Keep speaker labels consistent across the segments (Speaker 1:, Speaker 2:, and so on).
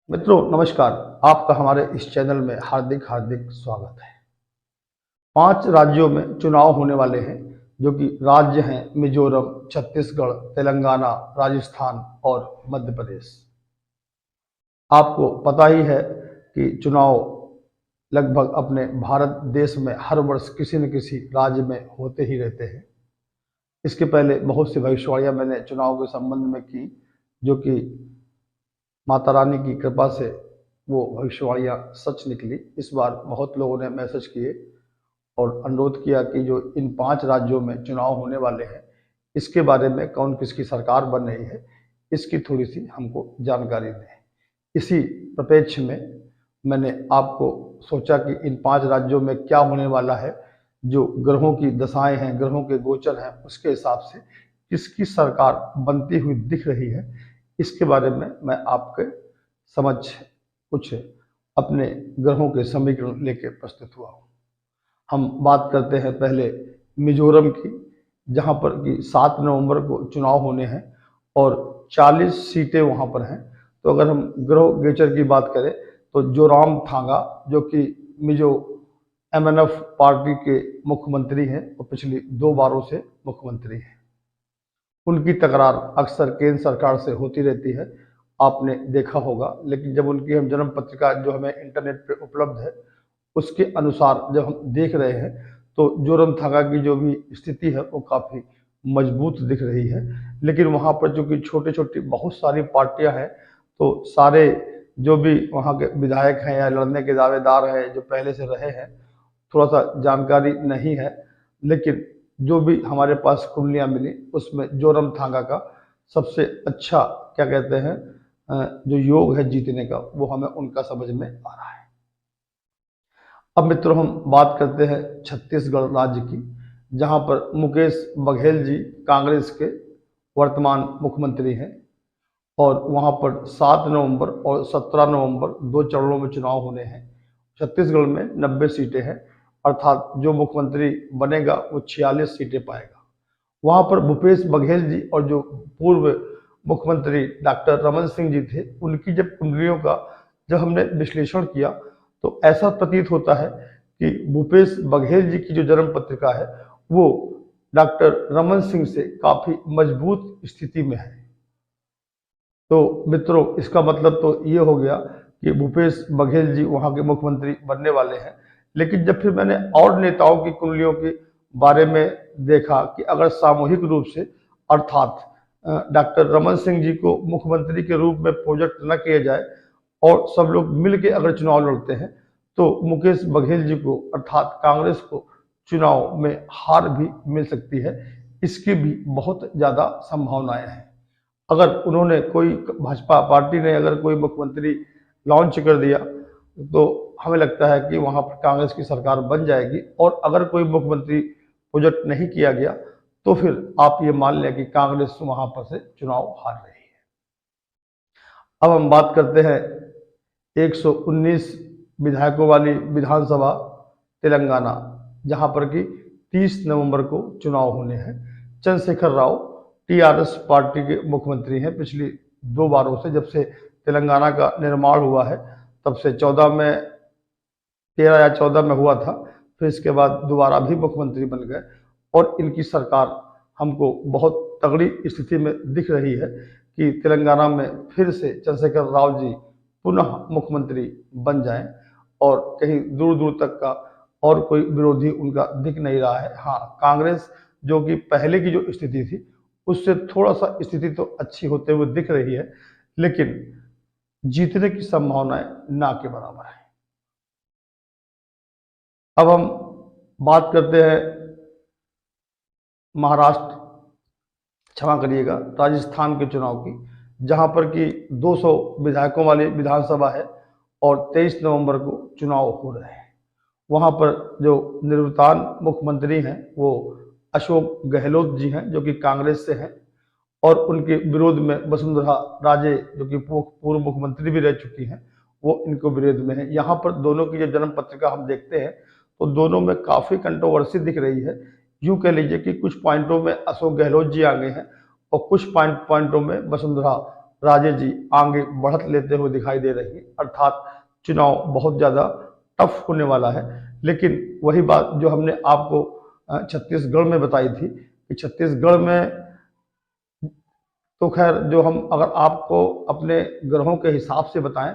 Speaker 1: मित्रों नमस्कार। आपका हमारे इस चैनल में हार्दिक हार्दिक स्वागत है। 5 राज्यों में चुनाव होने वाले हैं, जो कि राज्य हैं मिजोरम, छत्तीसगढ़, तेलंगाना, राजस्थान और मध्य प्रदेश। आपको पता ही है कि चुनाव लगभग अपने भारत देश में हर वर्ष किसी न किसी राज्य में होते ही रहते हैं। इसके पहले बहुत सी भविष्यवाणियां मैंने चुनाव के संबंध में की, जो कि माता रानी की कृपा से वो भविष्यवाणियां सच निकली। इस बार बहुत लोगों ने मैसेज किए और अनुरोध किया कि जो इन 5 राज्यों में चुनाव होने वाले हैं, इसके बारे में कौन किसकी सरकार बन रही है, इसकी थोड़ी सी हमको जानकारी दें। इसी प्रपेक्ष में मैंने आपको सोचा कि इन 5 राज्यों में क्या होने वाला है, जो ग्रहों की दशाएं हैं, ग्रहों के गोचर हैं, उसके हिसाब से किसकी सरकार बनती हुई दिख रही है, इसके बारे में मैं आपके समझ कुछ अपने ग्रहों के समीकरण लेके प्रस्तुत हुआ हूँ। हम बात करते हैं पहले मिजोरम की, जहाँ पर कि 7 नवंबर को चुनाव होने हैं और 40 सीटें वहाँ पर हैं। तो अगर हम ग्रह गोचर की बात करें तो जोरामथांगा, जो कि मिजो MNF पार्टी के मुख्यमंत्री हैं और पिछली 2 बारों से मुख्यमंत्री हैं, उनकी तकरार अक्सर केंद्र सरकार से होती रहती है, आपने देखा होगा। लेकिन जब उनकी हम जन्म पत्रिका जो हमें इंटरनेट पे उपलब्ध है, उसके अनुसार जब हम देख रहे हैं तो जोरमथांगा की जो भी स्थिति है वो काफ़ी मजबूत दिख रही है। लेकिन वहाँ पर जो कि छोटी छोटी बहुत सारी पार्टियां हैं, तो सारे जो भी वहाँ के विधायक हैं या लड़ने के दावेदार हैं, जो पहले से रहे हैं, थोड़ा सा जानकारी नहीं है। लेकिन जो भी हमारे पास कुंडलियाँ मिली, उसमें जोरमथांगा का सबसे अच्छा क्या कहते हैं जो योग है जीतने का, वो हमें उनका समझ में आ रहा है। अब मित्रों हम बात करते हैं छत्तीसगढ़ राज्य की, जहां पर मुकेश बघेल जी कांग्रेस के वर्तमान मुख्यमंत्री हैं और वहां पर 7 नवंबर और 17 नवंबर 2 चरणों में चुनाव होने हैं। छत्तीसगढ़ में 90 सीटें हैं, अर्थात जो मुख्यमंत्री बनेगा वो 46 सीटें पाएगा। वहां पर भूपेश बघेल जी और जो पूर्व मुख्यमंत्री डॉक्टर रमन सिंह जी थे, उनकी जब कुंडलियों का जब हमने विश्लेषण किया तो ऐसा प्रतीत होता है कि भूपेश बघेल जी की जो जन्म पत्रिका है वो डॉक्टर रमन सिंह से काफी मजबूत स्थिति में है। तो मित्रों इसका मतलब तो ये हो गया कि भूपेश बघेल जी वहां के मुख्यमंत्री बनने वाले हैं। लेकिन जब फिर मैंने और नेताओं की कुंडलियों के बारे में देखा कि अगर सामूहिक रूप से अर्थात डॉक्टर रमन सिंह जी को मुख्यमंत्री के रूप में प्रोजेक्ट न किया जाए और सब लोग मिलकर अगर चुनाव लड़ते हैं, तो मुकेश बघेल जी को अर्थात कांग्रेस को चुनाव में हार भी मिल सकती है। इसकी भी बहुत ज्यादा संभावनाएं हैं। अगर उन्होंने कोई भाजपा पार्टी ने अगर कोई मुख्यमंत्री लॉन्च कर दिया तो हमें लगता है कि वहां पर कांग्रेस की सरकार बन जाएगी। और अगर कोई मुख्यमंत्री प्रोजेक्ट नहीं किया गया तो फिर आप ये मान लें कि कांग्रेस वहां पर से चुनाव हार रही है। अब हम बात करते हैं 119 विधायकों वाली विधानसभा तेलंगाना, जहां पर कि 30 नवंबर को चुनाव होने हैं। चंद्रशेखर राव TRS पार्टी के मुख्यमंत्री हैं पिछली 2 बारों से। जब से तेलंगाना का निर्माण हुआ है तब से 13 या 14 में हुआ था, फिर इसके बाद दोबारा भी मुख्यमंत्री बन गए और इनकी सरकार हमको बहुत तगड़ी स्थिति में दिख रही है कि तेलंगाना में फिर से चंद्रशेखर राव जी पुनः मुख्यमंत्री बन जाएं और कहीं दूर दूर तक का और कोई विरोधी उनका दिख नहीं रहा है। हाँ, कांग्रेस जो कि पहले की जो स्थिति थी उससे थोड़ा सा स्थिति तो अच्छी होते हुए दिख रही है, लेकिन जीतने की संभावनाएं ना के बराबर है। अब हम बात करते हैं महाराष्ट्र, क्षमा करिएगा, राजस्थान के चुनाव की, जहां पर कि 200 विधायकों वाली विधानसभा है और 23 नवंबर को चुनाव हो रहे हैं। वहां पर जो निवृत्तान मुख्यमंत्री हैं वो अशोक गहलोत जी हैं, जो कि कांग्रेस से हैं, और उनके विरोध में वसुंधरा राजे जो कि पूर्व मुख्यमंत्री भी रह चुकी हैं, वो इनको विरोध में है। यहाँ पर दोनों की जब जन्म पत्रिका हम देखते हैं तो दोनों में काफी कंट्रोवर्सी दिख रही है। यूं कह लीजिए कि कुछ पॉइंटों में अशोक गहलोत जी आगे हैं और कुछ पॉइंटों में वसुंधरा राजेश जी आगे बढ़त लेते हुए दिखाई दे रही है, अर्थात चुनाव बहुत ज़्यादा टफ होने वाला है। लेकिन वही बात जो हमने आपको छत्तीसगढ़ में बताई थी कि छत्तीसगढ़ में तो खैर जो हम अगर आपको अपने ग्रहों के हिसाब से बताएं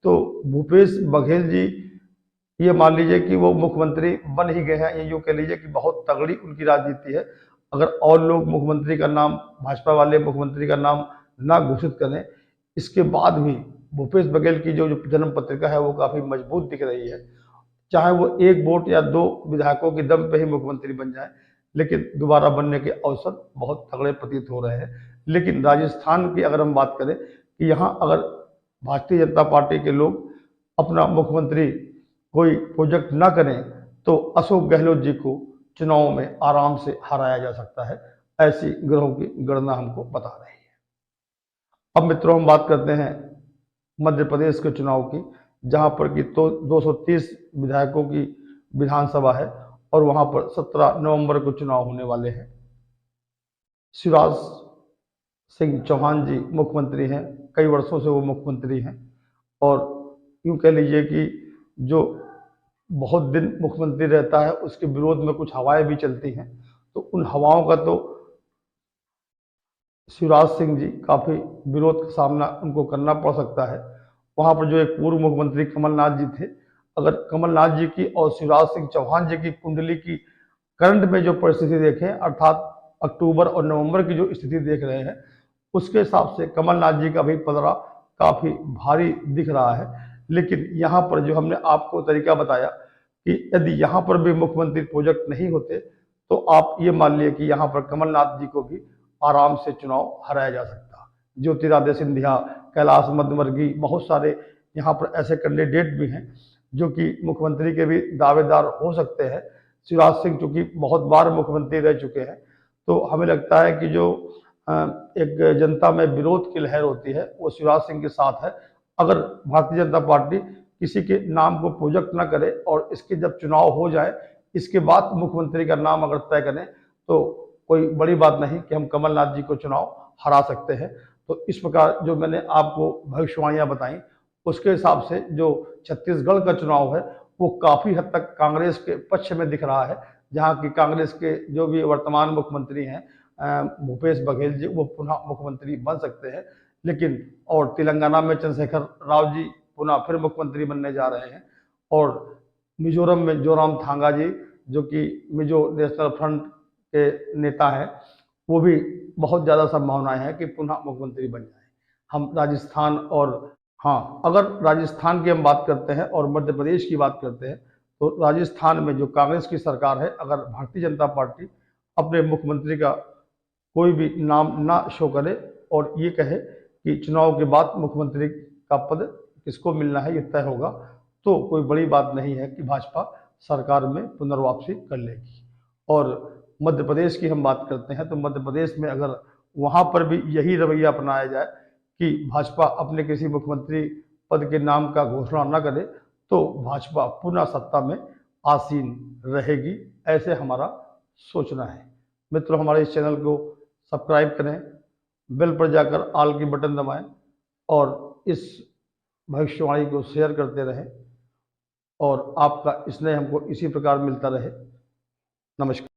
Speaker 1: तो भूपेश बघेल जी ये मान लीजिए कि वो मुख्यमंत्री बन ही गए हैं, ये यूँ कह लीजिए कि बहुत तगड़ी उनकी राजनीति है। अगर और लोग मुख्यमंत्री का नाम, भाजपा वाले मुख्यमंत्री का नाम ना घोषित करें, इसके बाद भी भूपेश बघेल की जो जन्म पत्रिका है वो काफ़ी मजबूत दिख रही है। चाहे वो एक वोट या 2 विधायकों के दम पे ही मुख्यमंत्री बन जाए, लेकिन दोबारा बनने के अवसर बहुत तगड़े प्रतीत हो रहे हैं। लेकिन राजस्थान की अगर हम बात करें कि यहाँ अगर भारतीय जनता पार्टी के लोग अपना मुख्यमंत्री कोई प्रोजेक्ट ना करें तो अशोक गहलोत जी को चुनाव में आराम से हराया जा सकता है, ऐसी ग्रहों की गणना हमको बता रही है। अब मित्रों हम बात करते हैं मध्य प्रदेश के चुनाव की, जहां पर कि तो 230 विधायकों की विधानसभा है और वहां पर 17 नवंबर को चुनाव होने वाले हैं। शिवराज सिंह चौहान जी मुख्यमंत्री हैं, कई वर्षों से वो मुख्यमंत्री हैं और यूँ कह लीजिए कि जो बहुत दिन मुख्यमंत्री रहता है उसके विरोध में कुछ हवाएं भी चलती हैं, तो उन हवाओं का तो शिवराज सिंह जी काफ़ी विरोध का सामना उनको करना पड़ सकता है। वहाँ पर जो एक पूर्व मुख्यमंत्री कमलनाथ जी थे, अगर कमलनाथ जी की और शिवराज सिंह चौहान जी की कुंडली की करंट में जो परिस्थिति देखें, अर्थात अक्टूबर और नवंबर की जो स्थिति देख रहे हैं, उसके हिसाब से कमलनाथ जी का भी पलड़ा काफ़ी भारी दिख रहा है। लेकिन यहाँ पर जो हमने आपको तरीका बताया कि यदि यहाँ पर भी मुख्यमंत्री प्रोजेक्ट नहीं होते तो आप ये मान लिए कि यहाँ पर कमलनाथ जी को भी आराम से चुनाव हराया जा सकता। ज्योतिरादित्य सिंधिया, कैलाश मध्यवर्गीय, बहुत सारे यहाँ पर ऐसे कैंडिडेट भी हैं जो कि मुख्यमंत्री के भी दावेदार हो सकते हैं। शिवराज सिंह चूंकि बहुत बार मुख्यमंत्री रह चुके हैं, तो हमें लगता है कि जो एक जनता में विरोध की लहर होती है वो शिवराज सिंह के साथ है। अगर भारतीय जनता पार्टी किसी के नाम को प्रोजेक्ट न करे और इसके जब चुनाव हो जाए, इसके बाद मुख्यमंत्री का नाम अगर तय करें तो कोई बड़ी बात नहीं कि हम कमलनाथ जी को चुनाव हरा सकते हैं। तो इस प्रकार जो मैंने आपको भविष्यवाणियां बताई, उसके हिसाब से जो छत्तीसगढ़ का चुनाव है वो काफ़ी हद तक कांग्रेस के पक्ष में दिख रहा है, जहाँ की कांग्रेस के जो भी वर्तमान मुख्यमंत्री हैं भूपेश बघेल जी, वो पुनः मुख्यमंत्री बन सकते हैं। लेकिन और तेलंगाना में चंद्रशेखर राव जी पुनः फिर मुख्यमंत्री बनने जा रहे हैं और मिजोरम में जोरामथांगा जी जो कि मिजो नेशनल फ्रंट के नेता हैं, वो भी बहुत ज़्यादा संभावनाएं हैं कि पुनः मुख्यमंत्री बन जाए। हम राजस्थान और हाँ, अगर राजस्थान की हम बात करते हैं और मध्य प्रदेश की बात करते हैं तो राजस्थान में जो कांग्रेस की सरकार है, अगर भारतीय जनता पार्टी अपने मुख्यमंत्री का कोई भी नाम ना शो करे और ये कहे कि चुनाव के बाद मुख्यमंत्री का पद किसको मिलना है ये तय होगा, तो कोई बड़ी बात नहीं है कि भाजपा सरकार में पुनर्वापसी कर लेगी। और मध्य प्रदेश की हम बात करते हैं तो मध्य प्रदेश में अगर वहाँ पर भी यही रवैया अपनाया जाए कि भाजपा अपने किसी मुख्यमंत्री पद के नाम का घोषणा न करे तो भाजपा पुनः सत्ता में आसीन रहेगी, ऐसे हमारा सोचना है। मित्रों, हमारे इस चैनल को सब्सक्राइब करें, बेल पर जाकर ऑल की बटन दबाएं और इस भविष्यवाणी को शेयर करते रहें और आपका स्नेह हमको इसी प्रकार मिलता रहे। नमस्कार।